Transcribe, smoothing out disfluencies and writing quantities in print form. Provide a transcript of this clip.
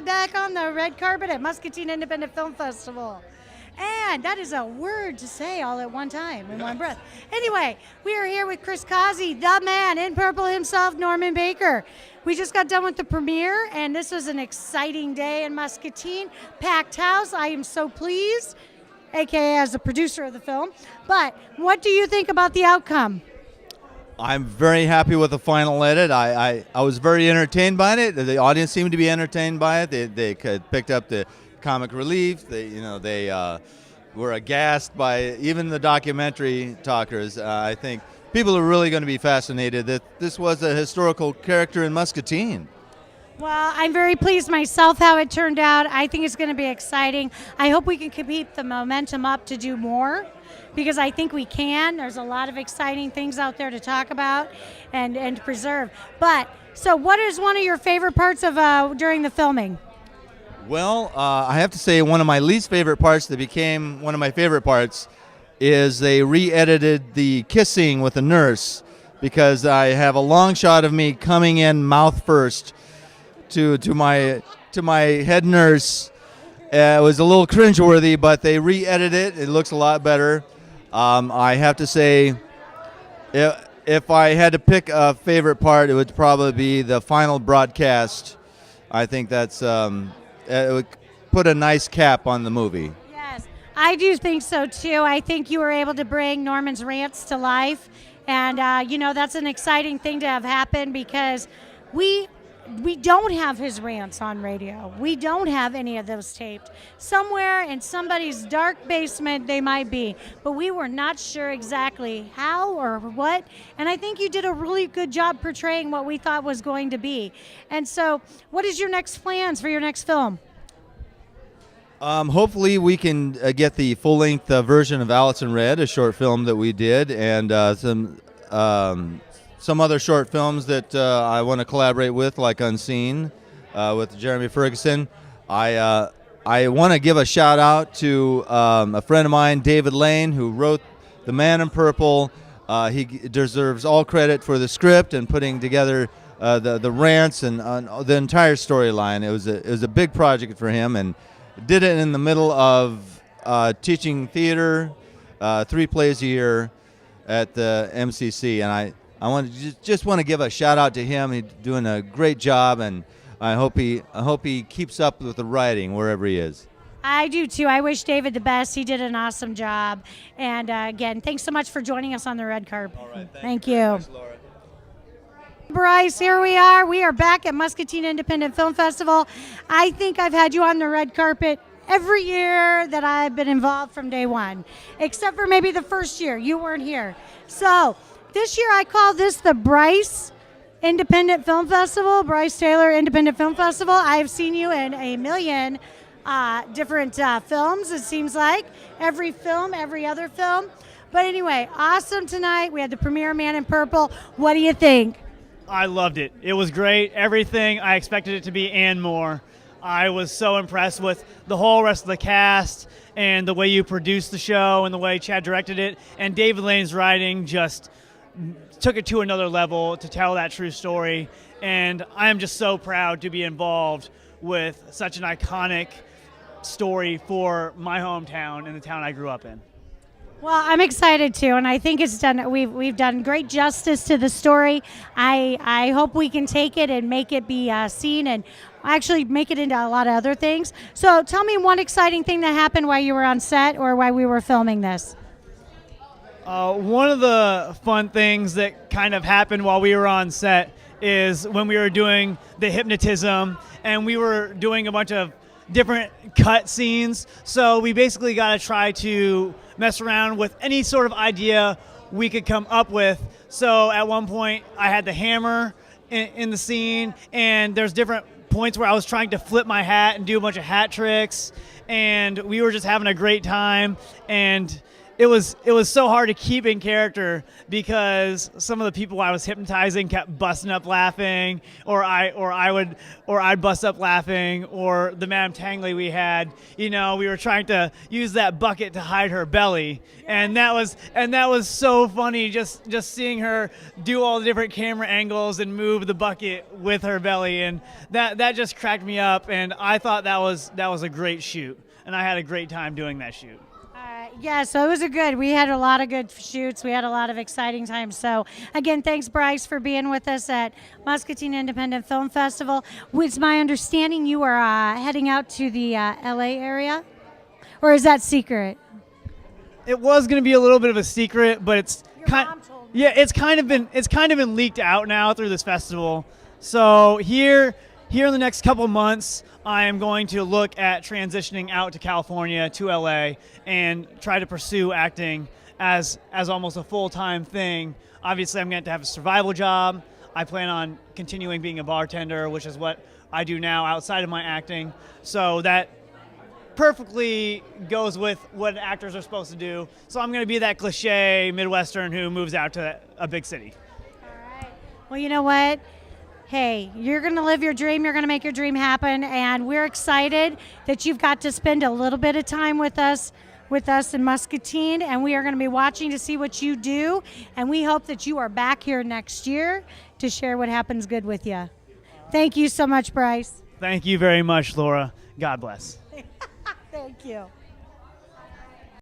back on the red carpet at Muscatine Independent Film Festival. And that is a word to say all at one time, in one breath. Anyway, we are here with Chris Causey, the man in purple himself, Norman Baker. We just got done with the premiere, and this was an exciting day in Muscatine. Packed house. I am so pleased, a.k.a. as the producer of the film. But what do you think about the outcome? I'm very happy with the final edit. I was very entertained by it. The audience seemed to be entertained by it. They picked up the comic relief. They were aghast by even the documentary talkers. I think people are really going to be fascinated that this was a historical character in Muscatine. Well, I'm very pleased myself how it turned out. I think it's going to be exciting. I hope we can keep the momentum up to do more, because I think we can. There's a lot of exciting things out there to talk about and preserve. But, so what is one of your favorite parts of during the filming? Well, I have to say one of my least favorite parts that became one of my favorite parts is they re-edited the kissing with the nurse, because I have a long shot of me coming in mouth first to my head nurse. It was a little cringeworthy, but they re-edited it. It looks a lot better. I have to say, if I had to pick a favorite part, it would probably be the final broadcast. I think that's it would put a nice cap on the movie. Yes, I do think so too. I think you were able to bring Norman's rants to life, and that's an exciting thing to have happen, because we don't have his rants on radio. We don't have any of those taped. Somewhere in somebody's dark basement they might be, but we were not sure exactly how or what, and I think you did a really good job portraying what we thought was going to be. And so, what is your next plans for your next film? Hopefully we can get the full-length version of Alice in Red, a short film that we did, and some other short films that I want to collaborate with, like Unseen, with Jeremy Ferguson. I want to give a shout out to a friend of mine, David Lane, who wrote The Man in Purple. He deserves all credit for the script and putting together the rants and the entire storyline. It was a big project for him, and did it in the middle of teaching theater, 3 plays a year at the MCC, and I just want to give a shout out to him. He's doing a great job, and I hope he keeps up with the writing wherever he is. I do too. I wish David the best. He did an awesome job. And again, thanks so much for joining us on the red carpet. All right, thank you you. very much, Laura. Bryce, here we are. We are back at Muscatine Independent Film Festival. I think I've had you on the red carpet every year that I've been involved from day one, except for maybe the first year. You weren't here. So this year I call this the Bryce Independent Film Festival, Bryce Taylor Independent Film Festival. I've seen you in a million different films, it seems like. Every film, every other film. But anyway, awesome tonight. We had the premiere, Man in Purple. What do you think? I loved it. It was great. Everything I expected it to be and more. I was so impressed with the whole rest of the cast and the way you produced the show and the way Chad directed it. And David Lane's writing just took it to another level to tell that true story. And I am just so proud to be involved with such an iconic story for my hometown and the town I grew up in. Well, I'm excited too, and I think it's done. We've done great justice to the story. I hope we can take it and make it be seen, and actually make it into a lot of other things. So, tell me one exciting thing that happened while you were on set or while we were filming this. One of the fun things that kind of happened while we were on set is when we were doing the hypnotism, and we were doing a bunch of different cut scenes. So we basically got to try to mess around with any sort of idea we could come up with. So at one point I had the hammer in the scene, and there's different points where I was trying to flip my hat and do a bunch of hat tricks, and we were just having a great time. And it was so hard to keep in character because some of the people I was hypnotizing kept busting up laughing, or I'd bust up laughing, or the Madame Tangley we had, we were trying to use that bucket to hide her belly, and that was so funny just seeing her do all the different camera angles and move the bucket with her belly, and that just cracked me up, and I thought that was a great shoot, and I had a great time doing that shoot. Yeah, so it was we had a lot of good shoots. We had a lot of exciting times. So, again, thanks, Bryce, for being with us at Muscatine Independent Film Festival. It's my understanding you are heading out to the LA area, or is that secret? It was going to be a little bit of a secret, but it's it's kind of been leaked out now through this festival. So here in the next couple months, I am going to look at transitioning out to California, to LA, and try to pursue acting as almost a full-time thing. Obviously, I'm going to have a survival job. I plan on continuing being a bartender, which is what I do now outside of my acting. So that perfectly goes with what actors are supposed to do. So I'm going to be that cliche Midwestern who moves out to a big city. All right. Well, you know what? Hey, you're going to live your dream. You're going to make your dream happen. And we're excited that you've got to spend a little bit of time with us in Muscatine. And we are going to be watching to see what you do. And we hope that you are back here next year to share what happens good with you. Thank you so much, Bryce. Thank you very much, Laura. God bless. Thank you.